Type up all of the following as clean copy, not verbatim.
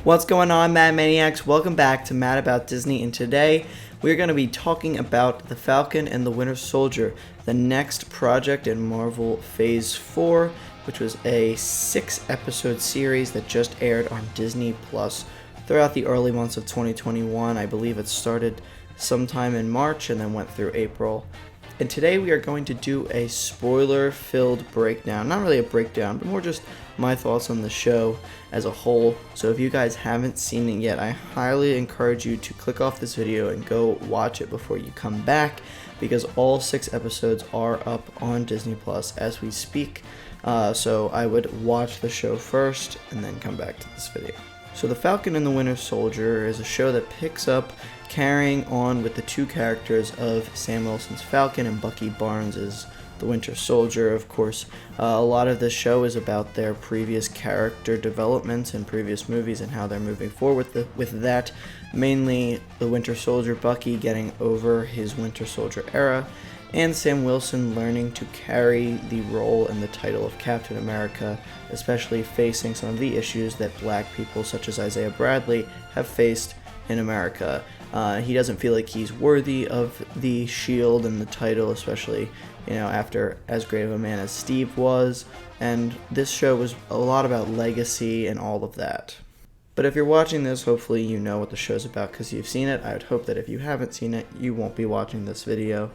What's going on, Mad Maniacs? Welcome back to Mad About Disney, and today we're going to be talking about The Falcon and the Winter Soldier, the next project in Marvel Phase 4, which was a 6-episode series that just aired on Disney Plus throughout the early months of 2021. I believe it started sometime in March and then went through April. And today we are going to do a spoiler-filled breakdown. Not really a breakdown, but more just my thoughts on the show as a whole. So if you guys haven't seen it yet, I highly encourage you to click off this video and go watch it before you come back, because all 6 episodes are up on Disney Plus as we speak. So I would watch the show first and then come back to this video. So The Falcon and the Winter Soldier is a show that picks up carrying on with the two characters of Sam Wilson's Falcon and Bucky Barnes' the Winter Soldier. Of course, a lot of this show is about their previous character developments in previous movies and how they're moving forward with that. Mainly the Winter Soldier, Bucky getting over his Winter Soldier era, and Sam Wilson learning to carry the role and the title of Captain America, especially facing some of the issues that black people such as Eli Bradley have faced in America. He doesn't feel like he's worthy of the shield and the title, especially, after as great of a man as Steve was. And this show was a lot about legacy and all of that. But if you're watching this, hopefully you know what the show's about because you've seen it. I would hope that if you haven't seen it, you won't be watching this video.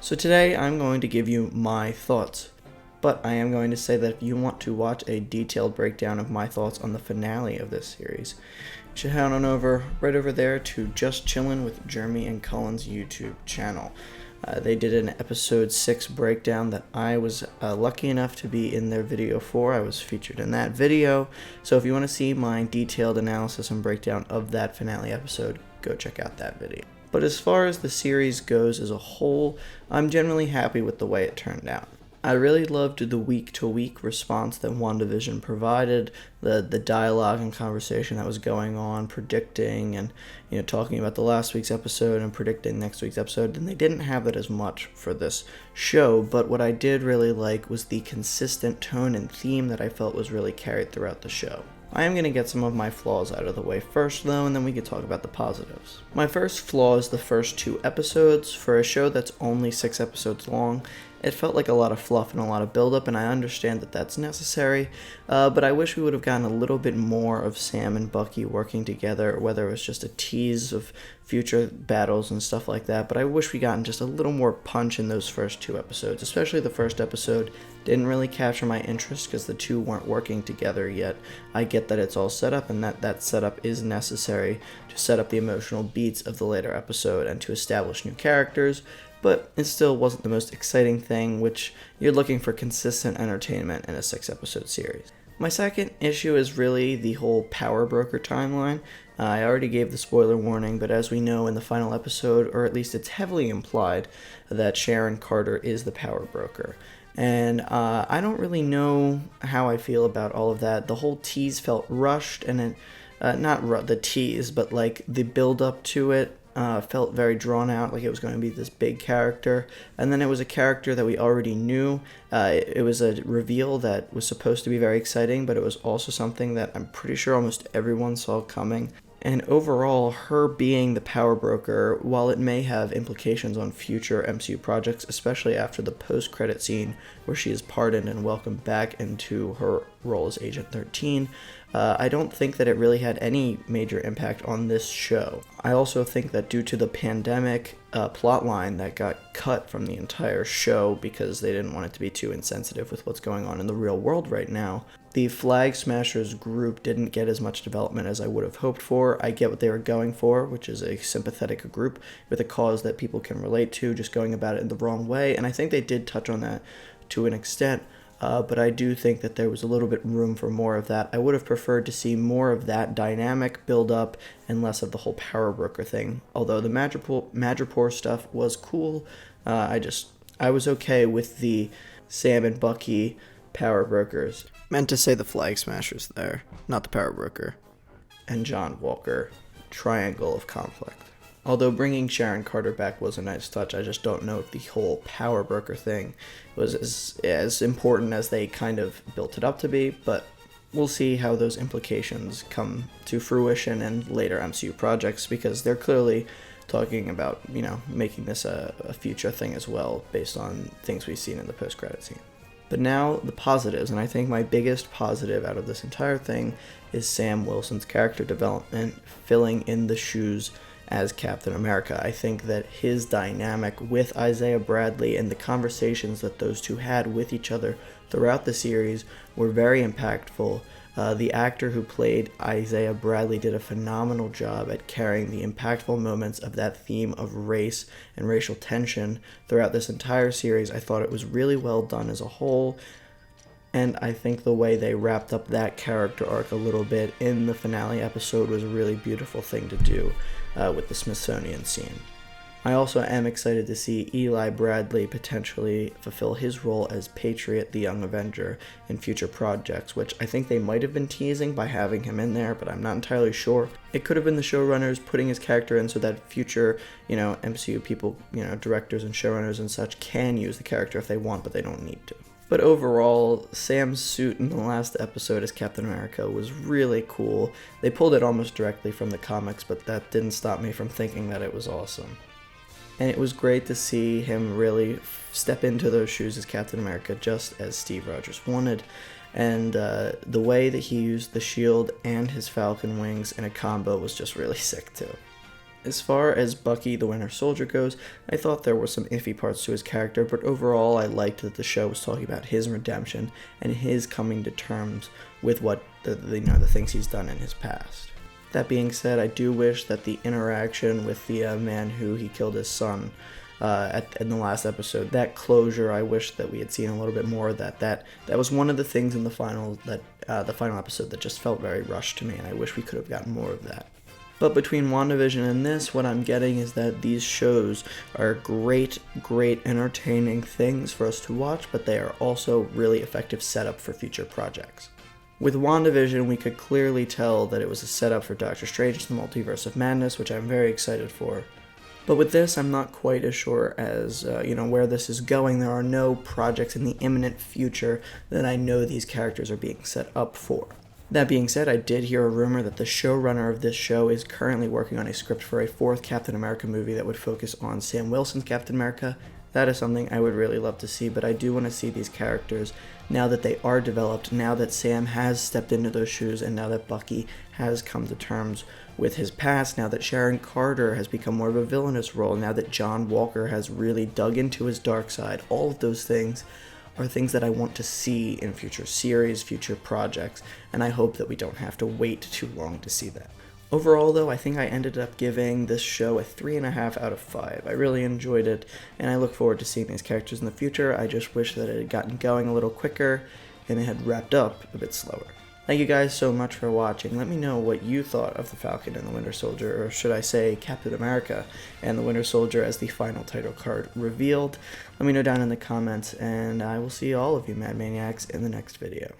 So today I'm going to give you my thoughts. But I am going to say that if you want to watch a detailed breakdown of my thoughts on the finale of this series, you should head on right over there to Just Chillin' with Jeremy and Cullen's YouTube channel. They did an episode 6 breakdown that I was lucky enough to be in their video for. I was featured in that video. So if you want to see my detailed analysis and breakdown of that finale episode, go check out that video. But as far as the series goes as a whole, I'm generally happy with the way it turned out. I really loved the week-to-week response that WandaVision provided, the dialogue and conversation that was going on, predicting and talking about the last week's episode and predicting next week's episode, and they didn't have that as much for this show, but what I did really like was the consistent tone and theme that I felt was really carried throughout the show. I am going to get some of my flaws out of the way first, though, and then we can talk about the positives. My first flaw is the first 2 episodes. For a show that's only 6 episodes long, it felt like a lot of fluff and a lot of build-up, and I understand that that's necessary, but I wish we would have gotten a little bit more of Sam and Bucky working together, whether it was just a tease of future battles and stuff like that, but I wish we gotten just a little more punch in those first 2 episodes, especially the first episode. Didn't really capture my interest because the two weren't working together yet. I get that it's all set up and that setup is necessary to set up the emotional beats of the later episode and to establish new characters, but it still wasn't the most exciting thing, which you're looking for consistent entertainment in a 6-episode series. My second issue is really the whole power broker timeline. I already gave the spoiler warning, but as we know in the final episode, or at least it's heavily implied, that Sharon Carter is the power broker. And I don't really know how I feel about all of that. The whole tease felt rushed, and the tease, but like the build up to it felt very drawn out, like it was going to be this big character. And then it was a character that we already knew. It was a reveal that was supposed to be very exciting, but it was also something that I'm pretty sure almost everyone saw coming. And overall, her being the power broker, while it may have implications on future MCU projects, especially after the post-credit scene where she is pardoned and welcomed back into her role as Agent 13, I don't think that it really had any major impact on this show. I also think that due to the pandemic plotline that got cut from the entire show because they didn't want it to be too insensitive with what's going on in the real world right now, the Flag Smashers group didn't get as much development as I would have hoped for. I get what they were going for, which is a sympathetic group with a cause that people can relate to, just going about it in the wrong way, and I think they did touch on that to an extent. But I do think that there was a little bit room for more of that. I would have preferred to see more of that dynamic build up and less of the whole power broker thing. Although the Madripoor stuff was cool, I was okay with the Sam and Bucky power brokers. Meant to say the Flag Smashers there, not the power broker. And John Walker triangle of conflict. Although bringing Sharon Carter back was a nice touch, I just don't know if the whole power broker thing was as important as they kind of built it up to be, but we'll see how those implications come to fruition in later MCU projects, because they're clearly talking about, making this a future thing as well, based on things we've seen in the post-credit scene. But now, the positives, and I think my biggest positive out of this entire thing is Sam Wilson's character development, filling in the shoes as Captain America. I think that his dynamic with Isaiah Bradley and the conversations that those two had with each other throughout the series were very impactful. The actor who played Isaiah Bradley did a phenomenal job at carrying the impactful moments of that theme of race and racial tension throughout this entire series. I thought it was really well done as a whole, and I think the way they wrapped up that character arc a little bit in the finale episode was a really beautiful thing to do with the Smithsonian scene. I also am excited to see Eli Bradley potentially fulfill his role as Patriot, the Young Avenger, in future projects, which I think they might have been teasing by having him in there, but I'm not entirely sure. It could have been the showrunners putting his character in so that future, MCU people, directors and showrunners and such can use the character if they want, but they don't need to. But overall, Sam's suit in the last episode as Captain America was really cool. They pulled it almost directly from the comics, but that didn't stop me from thinking that it was awesome. And it was great to see him really step into those shoes as Captain America, just as Steve Rogers wanted. And the way that he used the shield and his Falcon wings in a combo was just really sick too. As far as Bucky the Winter Soldier goes, I thought there were some iffy parts to his character, but overall I liked that the show was talking about his redemption and his coming to terms with what the things he's done in his past. That being said, I do wish that the interaction with the man who he killed his son in the last episode, that closure, I wish that we had seen a little bit more of that. That was one of the things in the final episode that just felt very rushed to me, and I wish we could have gotten more of that. But between WandaVision and this, what I'm getting is that these shows are great, entertaining things for us to watch, but they are also really effective setup for future projects. With WandaVision, we could clearly tell that it was a setup for Doctor Strange, the Multiverse of Madness, which I'm very excited for. But with this, I'm not quite as sure as, where this is going. There are no projects in the imminent future that I know these characters are being set up for. That being said, I did hear a rumor that the showrunner of this show is currently working on a script for a fourth Captain America movie that would focus on Sam Wilson's Captain America. That is something I would really love to see, but I do want to see these characters, now that they are developed, now that Sam has stepped into those shoes, and now that Bucky has come to terms with his past, now that Sharon Carter has become more of a villainous role, now that John Walker has really dug into his dark side. All of those things are things that I want to see in future series, future projects, and I hope that we don't have to wait too long to see that. Overall, though, I think I ended up giving this show a 3.5 out of 5. I really enjoyed it, and I look forward to seeing these characters in the future. I just wish that it had gotten going a little quicker, and it had wrapped up a bit slower. Thank you guys so much for watching. Let me know what you thought of the Falcon and the Winter Soldier, or should I say Captain America and the Winter Soldier as the final title card revealed. Let me know down in the comments, and I will see all of you Mad Maniacs in the next video.